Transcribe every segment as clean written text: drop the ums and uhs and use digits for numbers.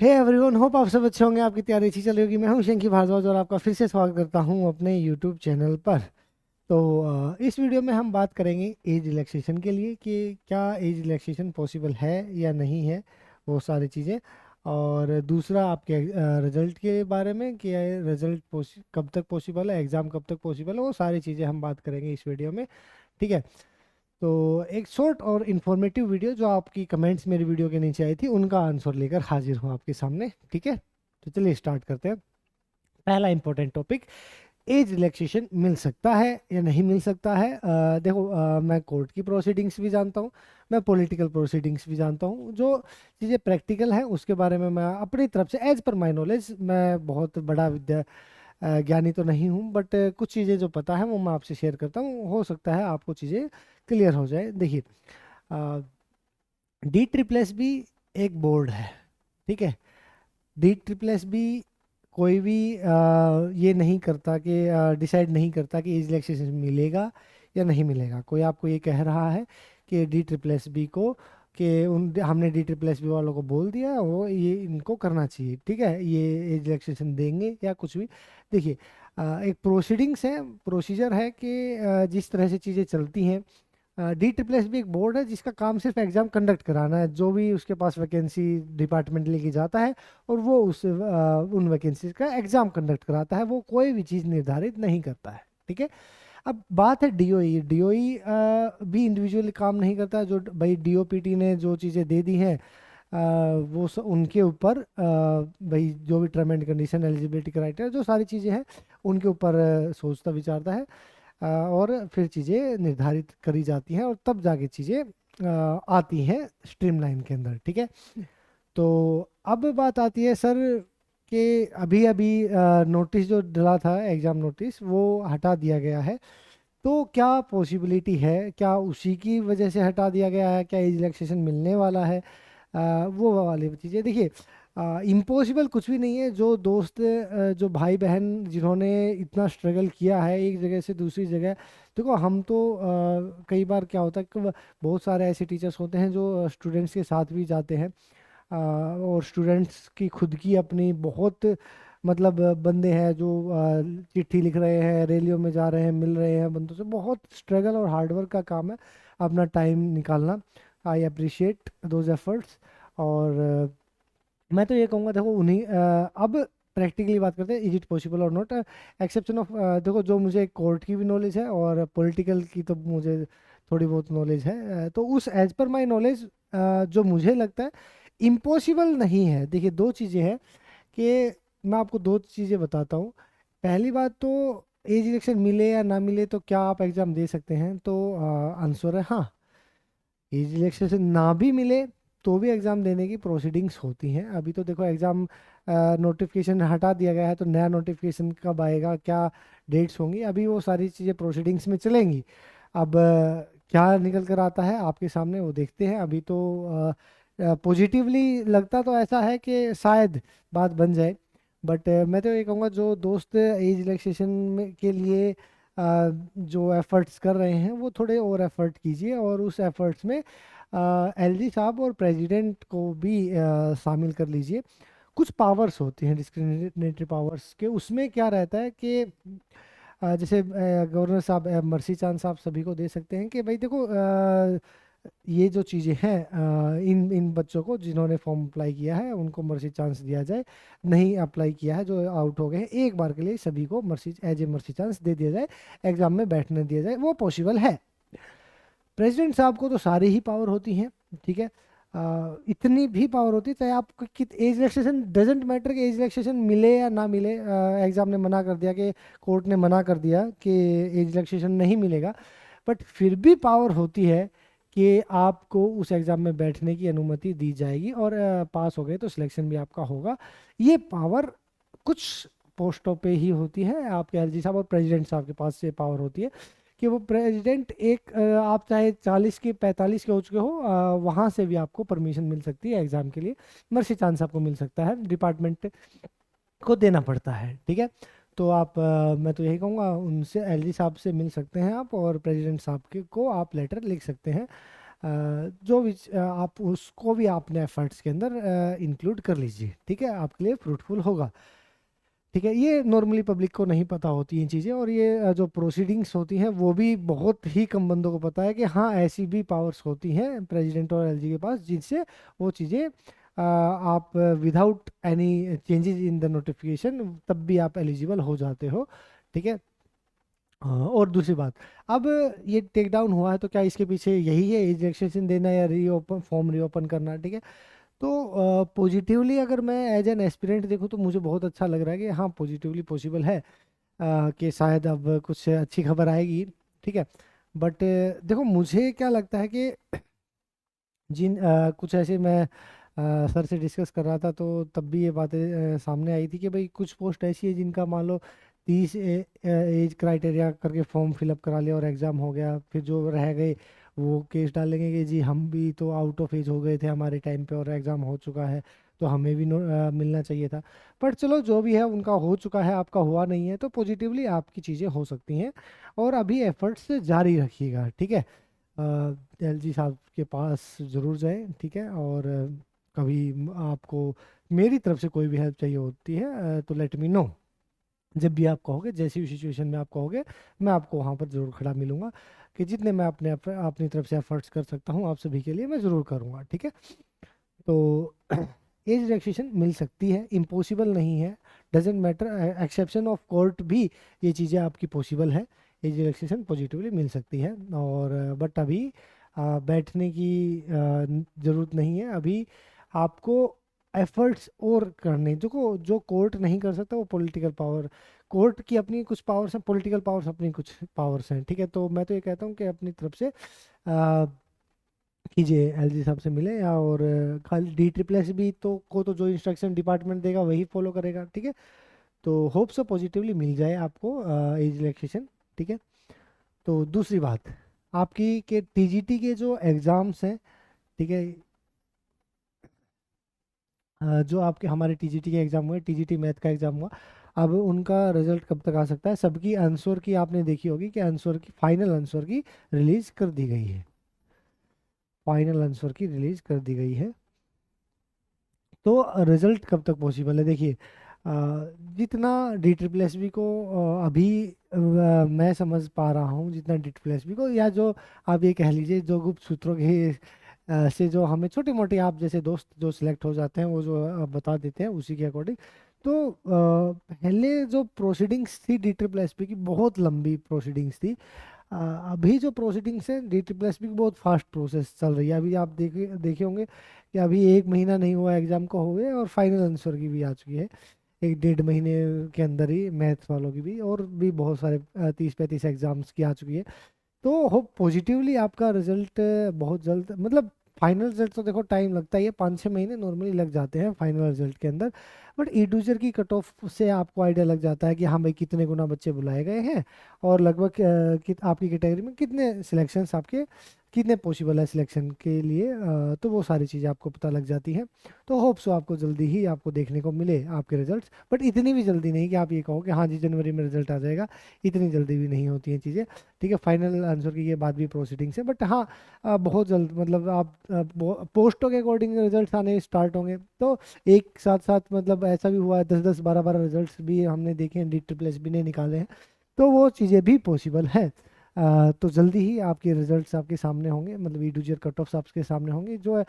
Hey everyone, hope आप सब अच्छे होंगे, आपकी तैयारी अच्छी चल रही होगी। मैं हूं शंकी भारद्वाज और आपका फिर से स्वागत करता हूं अपने यूट्यूब चैनल पर। तो इस वीडियो में हम बात करेंगे एज रिलैक्सेशन के लिए कि क्या एज रिलैक्सेशन पॉसिबल है या नहीं है, वो सारी चीज़ें। और दूसरा आपके रिजल्ट के बारे में कि रिजल्ट कब तक पॉसिबल है, एग्ज़ाम कब तक पॉसिबल है, वो सारी चीज़ें हम बात करेंगे इस वीडियो में। ठीक है। तो एक शॉर्ट और इन्फॉर्मेटिव वीडियो जो आपकी कमेंट्स मेरी वीडियो के नीचे आई थी उनका आंसर लेकर हाजिर हूँ आपके सामने। ठीक है, तो चलिए स्टार्ट करते हैं। पहला इंपॉर्टेंट टॉपिक, एज रिलैक्सेशन मिल सकता है या नहीं मिल सकता है। देखो, मैं कोर्ट की प्रोसीडिंग्स भी जानता हूँ, मैं पॉलिटिकल प्रोसीडिंग्स भी जानता हूँ। जो चीज़ें प्रैक्टिकल हैं उसके बारे में मैं अपनी तरफ से एज पर माई नॉलेज, मैं बहुत बड़ा ज्ञानी तो नहीं हूँ, बट कुछ चीज़ें जो पता है वो मैं आपसे शेयर करता हूँ। हो सकता है आपको चीज़ें क्लियर हो जाए। देखिए, डी ट्रिपल एस बी एक बोर्ड है। ठीक है, डी ट्रिपल एस बी कोई भी ये नहीं करता कि डिसाइड नहीं करता कि एज रिलैक्सेशन मिलेगा या नहीं मिलेगा। कोई आपको ये कह रहा है कि डी ट्रिपल एस बी को कि उन हमने डी ट्रिपल एस बी वालों को बोल दिया वो ये इनको करना चाहिए, ठीक है, ये एज रिलैक्सेशन देंगे या कुछ भी। देखिए, एक प्रोसीडिंग्स है, प्रोसीजर है कि जिस तरह से चीज़ें चलती हैं। डी ट्रिपल एस भी एक बोर्ड है जिसका काम सिर्फ एग्जाम कंडक्ट कराना है। जो भी उसके पास वैकेंसी डिपार्टमेंट लेके जाता है और वो उन वैकेंसीज का एग्जाम कंडक्ट कराता है, वो कोई भी चीज़ निर्धारित नहीं करता है। ठीक है। अब बात है डीओई। डीओई भी इंडिविजुअली काम नहीं करता। जो भाई डीओपीटी ने जो चीज़ें दे दी हैं, उनके ऊपर भाई जो भी term and condition, eligibility criteria, जो सारी चीज़ें हैं उनके ऊपर सोचता विचारता है। और फिर चीज़ें निर्धारित करी जाती हैं और तब जाके चीज़ें आती हैं स्ट्रीमलाइन के अंदर। ठीक है। तो अब बात आती है सर कि अभी अभी नोटिस जो डला था, एग्ज़ाम नोटिस, वो हटा दिया गया है। तो क्या पॉसिबिलिटी है, क्या उसी की वजह से हटा दिया गया है, क्या एज रिलैक्सेशन मिलने वाला है? वो वाली चीज़ें देखिए, इम्पॉसिबल कुछ भी नहीं है। जो दोस्त जो भाई बहन जिन्होंने इतना स्ट्रगल किया है एक जगह से दूसरी जगह, देखो हम तो कई बार क्या होता है कि बहुत सारे ऐसे टीचर्स होते हैं जो स्टूडेंट्स के साथ भी जाते हैं। और स्टूडेंट्स की खुद की अपनी बहुत मतलब बंदे हैं जो चिट्ठी लिख रहे हैं, रैलियों में जा रहे हैं, मिल रहे हैं बंदों से। बहुत स्ट्रगल और हार्डवर्क का काम है अपना टाइम निकालना। I appreciate those efforts. और मैं तो ये कहूँगा, देखो उन्हीं अब प्रैक्टिकली बात करते हैं, इज इट पॉसिबल और नॉट, एक्सेप्शन ऑफ। देखो, जो मुझे कोर्ट की भी नॉलेज है और पॉलिटिकल की तो मुझे थोड़ी बहुत नॉलेज है। तो उस एज पर माई नॉलेज जो मुझे लगता है इम्पॉसिबल नहीं है। देखिए, दो चीज़ें हैं कि मैं आपको दो चीज़ें बताता हूँ। पहली बात तो, एज इलेक्शन मिले या ना मिले तो क्या आप एग्ज़ाम दे सकते हैं? तो आंसर है हाँ। एज इलेक्शन ना भी मिले तो भी एग्ज़ाम देने की प्रोसीडिंग्स होती हैं। अभी तो देखो, एग्ज़ाम नोटिफिकेशन हटा दिया गया है, तो नया नोटिफिकेशन कब आएगा, क्या डेट्स होंगी, अभी वो सारी चीज़ें प्रोसीडिंग्स में चलेंगी। अब क्या निकल कर आता है आपके सामने वो देखते हैं। अभी तो पॉजिटिवली लगता तो ऐसा है कि शायद बात बन जाए। बट मैं तो ये कहूँगा, जो दोस्त एज रिलैक्सेशन में के लिए जो एफर्ट्स कर रहे हैं वो थोड़े और एफर्ट कीजिए, और उस एफर्ट्स में एलजी साहब और प्रेसिडेंट को भी शामिल कर लीजिए। कुछ पावर्स होती हैं डिस्क्रिमिनेटरी पावर्स के, उसमें क्या रहता है कि जैसे गवर्नर साहब मर्सी चांद साहब सभी को दे सकते हैं कि भाई देखो, ये जो चीज़ें हैं, इन इन बच्चों को जिन्होंने फॉर्म अप्लाई किया है उनको मर्सी चांस दिया जाए। नहीं अप्लाई किया है, जो आउट हो गए हैं, एक बार के लिए सभी को mercy as a mercy chance दे दिया जाए, एग्जाम में बैठने दिया जाए। वो पॉसिबल है। प्रेसिडेंट साहब को तो सारी ही पावर होती हैं। ठीक है। इतनी भी पावर होती है, चाहे आपको एज रिलैक्सेशन डजेंट मैटर कि एज रिलैक्सेशन मिले या ना मिले। एग्जाम ने मना कर दिया कि कोर्ट ने मना कर दिया कि एज रिलैक्सेशन नहीं मिलेगा, बट फिर भी पावर होती है कि आपको उस एग्ज़ाम में बैठने की अनुमति दी जाएगी, और पास हो गए तो सिलेक्शन भी आपका होगा। ये पावर कुछ पोस्टों पे ही होती है। आपके एलजी साहब और प्रेसिडेंट साहब के पास ये पावर होती है कि वो प्रेसिडेंट एक आप चाहे 40 के 45 के हो चुके हो, वहाँ से भी आपको परमिशन मिल सकती है एग्ज़ाम के लिए। मर्सी चांस आपको मिल सकता है, डिपार्टमेंट को देना पड़ता है। ठीक है। तो आप मैं तो यही कहूँगा, उनसे एलजी साहब से मिल सकते हैं आप, और प्रेसिडेंट साहब के को आप लेटर लिख सकते हैं। जो भी आप उसको भी अपने एफर्ट्स के अंदर इंक्लूड कर लीजिए, ठीक है, आपके लिए फ्रूटफुल होगा। ठीक है, ये नॉर्मली पब्लिक को नहीं पता होती हैं चीज़ें, और ये जो प्रोसीडिंग्स होती हैं वो भी बहुत ही कम बंदों को पता है कि हाँ ऐसी भी पावर्स होती हैं प्रेसिडेंट और एलजी के पास, जिनसे वो चीज़ें आप without any changes in the notification तब भी आप एलिजिबल हो जाते हो। ठीक है। हाँ, और दूसरी बात, अब ये टेक डाउन हुआ है तो क्या इसके पीछे यही है, एज रिलैक्सेशन देना या रीओपन, फॉर्म रीओपन करना? ठीक है। तो पॉजिटिवली अगर मैं एज एन एस्पिरेंट देखूँ तो मुझे बहुत अच्छा लग रहा है कि हाँ पॉजिटिवली पॉसिबल है, कि शायद अब कुछ अच्छी खबर आएगी। ठीक है। बट देखो मुझे क्या लगता है कि कुछ ऐसे मैं सर से डिस्कस कर रहा था तो तब भी ये बातें सामने आई थी कि भाई कुछ पोस्ट ऐसी है जिनका मान लो 30 एज क्राइटेरिया करके फॉर्म फिलअप करा लिया और एग्ज़ाम हो गया, फिर जो रह गए वो केस डालेंगे कि जी हम भी तो आउट ऑफ एज हो गए थे हमारे टाइम पे और एग्ज़ाम हो चुका है तो हमें भी मिलना चाहिए था। पर चलो जो भी है उनका हो चुका है, आपका हुआ नहीं है, तो पॉजिटिवली आपकी चीज़ें हो सकती हैं, और अभी एफर्ट्स जारी रखिएगा। ठीक है। एलजी साहब के पास ज़रूर जाएं। ठीक है। और कभी आपको मेरी तरफ से कोई भी हेल्प चाहिए होती है तो लेट मी नो। जब भी आप कहोगे, जैसी भी सिचुएशन में आप कहोगे, मैं आपको वहाँ पर ज़रूर खड़ा मिलूंगा, कि जितने मैं अपनी तरफ से एफर्ट्स कर सकता हूँ आप सभी के लिए मैं ज़रूर करूँगा। ठीक है। तो एज रिलैक्सेशन मिल सकती है, इम्पॉसिबल नहीं है, doesn't matter, exception of court भी ये चीज़ें आपकी पॉसिबल है, एज रिलैक्सेशन पॉजिटिवली मिल सकती है। और बट अभी बैठने की ज़रूरत नहीं है, अभी आपको एफर्ट्स और करने जो कोर्ट नहीं कर सकता, वो पॉलिटिकल पावर, कोर्ट की अपनी कुछ पावर्स हैं, पॉलिटिकल पावर्स अपनी कुछ पावर्स हैं। ठीक है। तो मैं तो ये कहता हूँ कि अपनी तरफ से कीजिए, एलजी साहब से मिले, या और खाली डी ट्रिपल एस भी तो जो इंस्ट्रक्शन डिपार्टमेंट देगा वही फॉलो करेगा। ठीक है। तो होप सो पॉजिटिवली मिल जाए आपको एज रिलैक्सेशन। ठीक है। तो दूसरी बात आपकी के टीजीटी के जो एग्ज़ाम्स हैं, ठीक है, जो आपके हमारे टीजीटी के एग्ज़ाम हुए, टीजीटी मैथ का एग्ज़ाम हुआ, अब उनका रिजल्ट कब तक आ सकता है? सबकी आंसर की आपने देखी होगी कि आंसर की फाइनल आंसर की रिलीज़ कर दी गई है, फाइनल आंसर की रिलीज़ कर दी गई है। तो रिजल्ट कब तक पॉसिबल है? देखिए जितना डी ट्रिपल एस बी को अभी मैं समझ पा रहा हूँ, जितना डी ट्रिपल एस बी को, या जो आप ये कह लीजिए जो गुप्त सूत्रों के से जो हमें छोटे मोटे आप जैसे दोस्त जो सिलेक्ट हो जाते हैं वो जो बता देते हैं उसी के अकॉर्डिंग, तो पहले जो प्रोसीडिंग्स थी डी ट्रिपल एस बी की बहुत लंबी प्रोसीडिंग्स थी। अभी जो प्रोसीडिंग्स हैं डी ट्रिपल एस बी की बहुत फास्ट प्रोसेस चल रही है। अभी आप देखे होंगे कि अभी 1 महीना नहीं हुआ एग्जाम को हुए और फाइनल आंसर की भी आ चुकी है 1 डेढ़ महीने के अंदर ही, मैथ्स वालों की भी, और भी बहुत सारे 30-35 एग्जाम्स की आ चुकी है। तो होप पॉजिटिवली आपका रिजल्ट बहुत जल्द, मतलब फाइनल रिजल्ट तो देखो टाइम लगता ही है, 5-6 महीने नॉर्मली लग जाते हैं फाइनल रिजल्ट के अंदर, बट ई टीचर की कट ऑफ से आपको आइडिया लग जाता है कि हाँ भाई कितने गुना बच्चे बुलाए गए हैं, और लगभग आपकी कैटेगरी में कितने सिलेक्शंस आपके कितने पॉसिबल है सिलेक्शन के लिए, तो वो सारी चीज़ें आपको पता लग जाती हैं। तो होप सो आपको जल्दी ही आपको देखने को मिले आपके रिजल्ट्स, बट इतनी भी जल्दी नहीं कि आप ये कहो कि हाँ जी जनवरी में रिजल्ट आ जाएगा, इतनी जल्दी भी नहीं होती हैं चीज़ें। ठीक है। फाइनल आंसर की ये बात भी प्रोसीडिंग्स है, बट हाँ बहुत जल्द, मतलब आप पोस्टों के अकॉर्डिंग रिजल्ट आने स्टार्ट होंगे, तो एक साथ साथ, मतलब ऐसा भी हुआ है 10-10 12-12 रिजल्ट्स भी हमने देखे हैं, डी ट्रिपल एस बी ने निकाले हैं, तो वो चीज़ें भी पॉसिबल है। तो जल्दी ही आपके रिजल्ट्स आपके सामने होंगे, मतलब ई टीचर कट ऑफ्स आपके सामने होंगे, जो है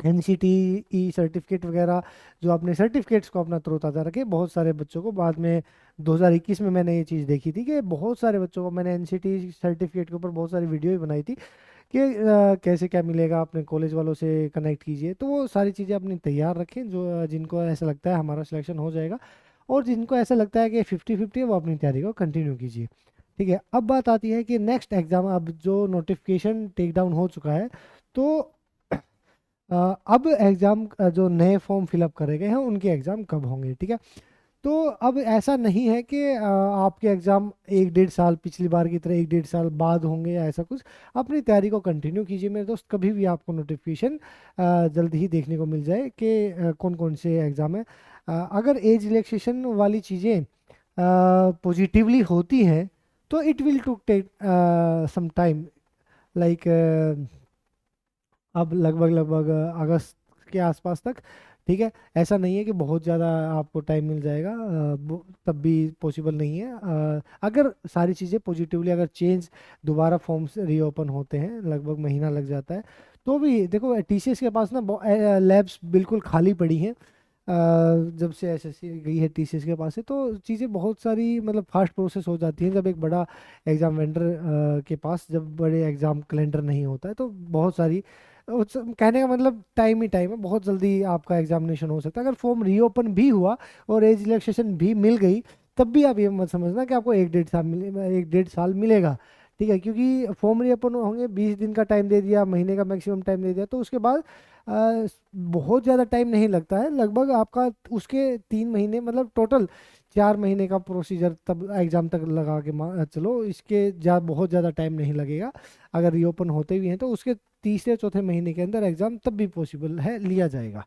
एनसीटी ई सर्टिफिकेट वगैरह, जो आपने सर्टिफिकेट्स को अपना तरोताज़ा रखे। बहुत सारे बच्चों को बाद में 2021 में मैंने ये चीज़ देखी थी कि बहुत सारे बच्चों को मैंने एनसीटी सर्टिफिकेट के ऊपर बहुत सारी वीडियो भी बनाई थी कि कैसे क्या मिलेगा, अपने कॉलेज वालों से कनेक्ट कीजिए। तो वो सारी चीज़ें अपनी तैयार रखें, जो जिनको ऐसा लगता है हमारा सिलेक्शन हो जाएगा, और जिनको ऐसा लगता है कि 50-50 है, वो अपनी तैयारी को कंटिन्यू कीजिए। ठीक है। अब बात आती है कि नेक्स्ट एग्ज़ाम, अब जो नोटिफिकेशन टेक डाउन हो चुका है, तो अब एग्ज़ाम जो नए फॉर्म फिलअप करे गए हैं उनके एग्ज़ाम कब होंगे? ठीक है। तो अब ऐसा नहीं है कि आपके एग्ज़ाम 1-1.5 साल पिछली बार की तरह 1-1.5 साल बाद होंगे या ऐसा कुछ। अपनी तैयारी को कंटिन्यू कीजिए मेरे दोस्त, कभी भी आपको नोटिफिकेशन जल्द ही देखने को मिल जाए कि कौन कौन से एग्ज़ाम है। अगर एज रिलैक्सेशन वाली चीज़ें पॉजिटिवली होती हैं तो it will to take some time, like अब लगभग लगभग अगस्त के आसपास तक। ठीक है, ऐसा नहीं है कि बहुत ज़्यादा आपको टाइम मिल जाएगा, तब भी पॉसिबल नहीं है। अगर सारी चीज़ें पॉजिटिवली अगर चेंज दोबारा फॉर्म्स रीओपन होते हैं, लगभग महीना लग जाता है। तो भी देखो टीसीएस के पास ना लैब्स बिल्कुल खाली पड़ी हैं। जब से एसएससी गई है टीसीएस के पास से, तो चीज़ें बहुत सारी मतलब फास्ट प्रोसेस हो जाती हैं जब एक बड़ा एग्ज़ाम वेंडर के पास जब बड़े एग्ज़ाम कैलेंडर नहीं होता है, तो बहुत सारी कहने का मतलब टाइम ही टाइम है, बहुत जल्दी आपका एग्जामिनेशन हो सकता है। अगर फॉर्म रीओपन भी हुआ और एज रिलैक्सेशन भी मिल गई, तब भी आप ये मत समझना कि आपको 1 1.5 साल मिले, 1 1.5 साल मिलेगा। ठीक है, क्योंकि फॉर्म रीओपन होंगे, 20 दिन का टाइम दे दिया, महीने का मैक्सिमम टाइम दे दिया, तो उसके बाद बहुत ज़्यादा टाइम नहीं लगता है। लगभग आपका उसके 3 महीने मतलब टोटल 4 महीने का प्रोसीजर तब एग्ज़ाम तक लगा के चलो, इसके बहुत ज़्यादा टाइम नहीं लगेगा। अगर रीओपन होते भी हैं तो उसके तीसरे चौथे महीने के अंदर एग्ज़ाम तब भी पॉसिबल है, लिया जाएगा।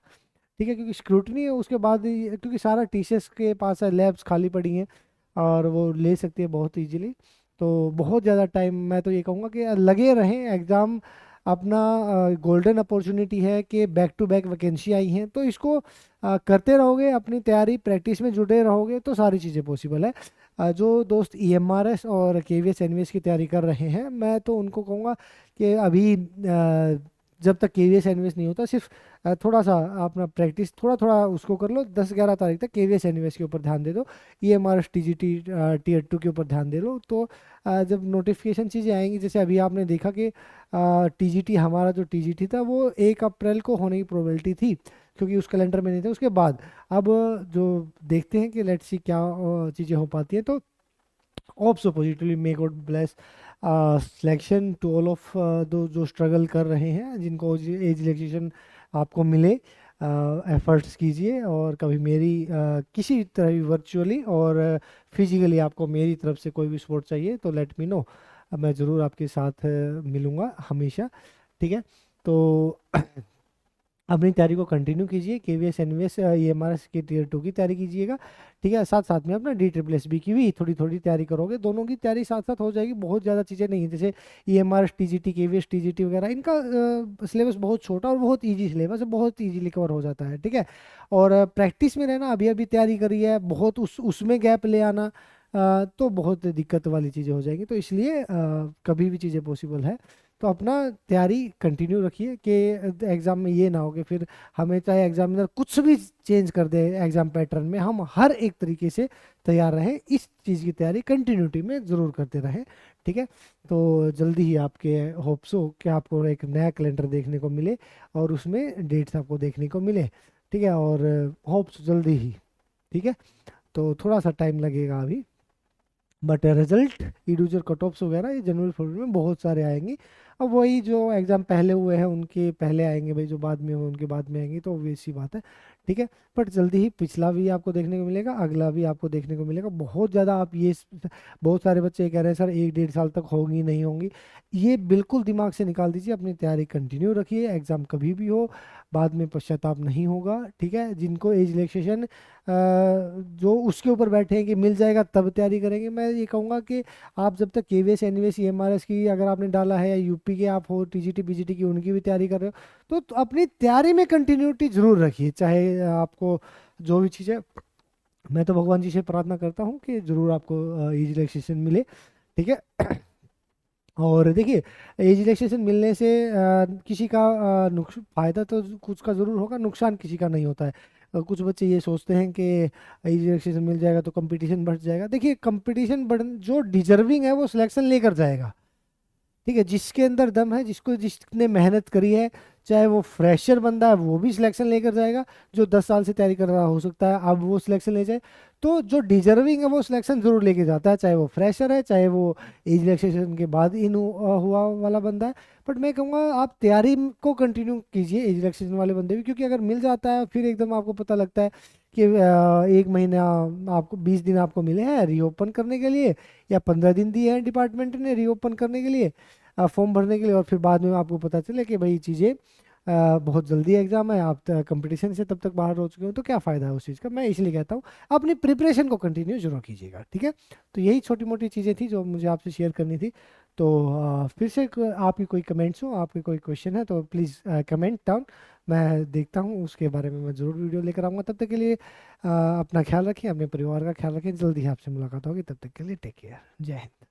ठीक है, क्योंकि स्क्रूटनी है उसके बाद क्योंकि सारा टीसीएस के पास है, लैब्स खाली पड़ी हैं और वो ले सकती है बहुत इजीली। तो बहुत ज़्यादा टाइम मैं तो ये कहूँगा कि लगे रहें एग्ज़ाम अपना। गोल्डन अपॉर्चुनिटी है कि बैक टू बैक वैकेंसी आई हैं, तो इसको करते रहोगे, अपनी तैयारी प्रैक्टिस में जुड़े रहोगे तो सारी चीज़ें पॉसिबल है। जो दोस्त ईएमआरएस और केवीएस एनवीएस की तैयारी कर रहे हैं, मैं तो उनको कहूँगा कि अभी जब तक केवीएस एनवीएस नहीं होता, सिर्फ थोड़ा सा अपना प्रैक्टिस थोड़ा थोड़ा उसको कर लो। 10 11 तारीख तक केवीएस एनवीएस के ऊपर ध्यान दे दो, ईएमआरएस टीजीटी टीयर 2 के ऊपर ध्यान दे लो। तो जब नोटिफिकेशन चीज़ें आएंगी, जैसे अभी आपने देखा कि टीजीटी, हमारा जो टीजीटी था वो 1 अप्रैल को होने की प्रोबेबिलिटी थी, क्योंकि उस कैलेंडर में नहीं था। उसके बाद अब जो देखते हैं कि लेट्स सी क्या चीज़ें हो पाती हैं। तो hope so positively, may God bless selection to all of those जो स्ट्रगल कर रहे हैं, जिनको एज रिलैक्सेशन आपको मिले। एफर्ट्स कीजिए, और कभी मेरी किसी तरह भी वर्चुअली और फिजिकली आपको मेरी तरफ से कोई भी सपोर्ट चाहिए तो लेट मी नो, मैं ज़रूर आपके साथ मिलूँगा हमेशा। ठीक है, तो अपनी तैयारी को कंटिन्यू कीजिए, केवीएस एनवीएस ईएमआरएस की टीयर 2 की तैयारी कीजिएगा। ठीक है, साथ साथ में अपना डी ट्रिपल एस बी की भी थोड़ी थोड़ी तैयारी करोगे, दोनों की तैयारी साथ साथ हो जाएगी। बहुत ज़्यादा चीज़ें नहीं है, जैसे ईएमआरएस टीजीटी केवीएस टीजीटी वगैरह, इनका सिलेबस बहुत छोटा और बहुत ईजी सिलेबस है, बहुत ईजीली कवर हो जाता है। ठीक है, और प्रैक्टिस में रहना, अभी अभी तैयारी करी है, बहुत उसमें गैप ले आना तो बहुत दिक्कत वाली चीज़ें हो जाएंगी। तो इसलिए कभी भी चीज़ें पॉसिबल है, तो अपना तैयारी कंटिन्यू रखिए कि एग्ज़ाम में ये ना हो कि फिर हमें चाहे एग्जामिनर कुछ भी चेंज कर दे एग्ज़ाम पैटर्न में, हम हर एक तरीके से तैयार रहें। इस चीज़ की तैयारी कंटिन्यूटी में ज़रूर करते रहें। ठीक है, तो जल्दी ही आपके होप्स हो कि आपको एक नया कैलेंडर देखने को मिले और उसमें डेट्स आपको देखने को मिले। ठीक है, और होप्स जल्दी ही। ठीक है, तो थोड़ा सा टाइम लगेगा अभी, but result individual cut offs वगैरह ये जनवरी फरवरी में बहुत सारे आएंगे। अब वही जो एग्ज़ाम पहले हुए हैं उनके पहले आएंगे भाई, जो बाद में हुए उनके बाद में आएंगे, तो वैसी बात है। ठीक है, बट जल्दी ही पिछला भी आपको देखने को मिलेगा, अगला भी आपको देखने को मिलेगा। बहुत ज़्यादा आप ये बहुत सारे बच्चे ये कह रहे हैं सर 1 1.5 साल तक होंगी नहीं होंगी, ये बिल्कुल दिमाग से निकाल दीजिए। अपनी तैयारी कंटिन्यू रखिए, एग्ज़ाम कभी भी हो बाद में पश्चाताप नहीं होगा। ठीक है, जिनको एज रिलैक्सेशन जो उसके ऊपर बैठे हैं कि मिल जाएगा तब तैयारी करेंगे, मैं ये कहूँगा कि आप जब तक केवीएस एनवीएस ईएमआरएस की अगर आपने डाला है, या यूपी के आप हो टीजीटी बीजीटी की उनकी भी तैयारी कर रहे हो, तो अपनी तैयारी में कंटिन्यूटी जरूर रखिए। चाहे आपको जो भी चीज़ें, मैं तो भगवान जी से प्रार्थना करता हूँ कि जरूर आपको एज रिलैक्सेशन मिले। ठीक है, और देखिए एज रिलैक्सेशन मिलने से किसी का फायदा तो कुछ का ज़रूर होगा, नुकसान किसी का नहीं होता है। कुछ बच्चे ये सोचते हैं कि एज रिलैक्सेशन मिल जाएगा तो कंपटीशन बढ़ जाएगा। देखिए कंपटीशन बढ़, जो डिजर्विंग है वो सिलेक्शन लेकर जाएगा। ठीक है, जिसके अंदर दम है, जिसको जिसने मेहनत करी है, चाहे वो फ्रेशर बंदा है वो भी सिलेक्शन लेकर जाएगा, जो 10 साल से तैयारी कर रहा हो सकता है अब वो सिलेक्शन ले जाए। तो जो डिजर्विंग है वो सिलेक्शन जरूर लेके जाता है, चाहे वो फ्रेशर है, चाहे वो एज रिलैक्सेशन के बाद इन हुआ वाला बंदा है। बट मैं कहूँगा आप तैयारी को कंटिन्यू कीजिए, एज रिलैक्सेशन वाले बंदे भी, क्योंकि अगर मिल जाता है फिर एकदम आपको पता लगता है कि 1 महीना आपको 20 दिन आपको मिले हैं रीओपन करने के लिए, या 15 दिन दिए हैं डिपार्टमेंट ने रीओपन करने के लिए, फॉर्म भरने के लिए, और फिर बाद में आपको पता चले कि भाई चीज़ें बहुत जल्दी एग्जाम है, आप कंपटीशन से तब तक बाहर हो चुके हो, तो क्या फ़ायदा है उस चीज़ का। मैं इसलिए कहता हूँ अपनी प्रिपरेशन को कंटिन्यू जरूर कीजिएगा। ठीक है, तो यही छोटी मोटी चीज़ें थी जो मुझे आपसे शेयर करनी थी। तो फिर से आपकी कोई कमेंट्स हो, आपके कोई क्वेश्चन है तो प्लीज़ कमेंट डाउन, मैं देखता हूँ उसके बारे में, मैं ज़रूर वीडियो लेकर आऊँगा। तब तक के लिए अपना ख्याल रखिए, अपने परिवार का ख्याल रखिए, जल्दी ही आपसे मुलाकात होगी, तब तक के लिए टेक केयर, जय हिंद।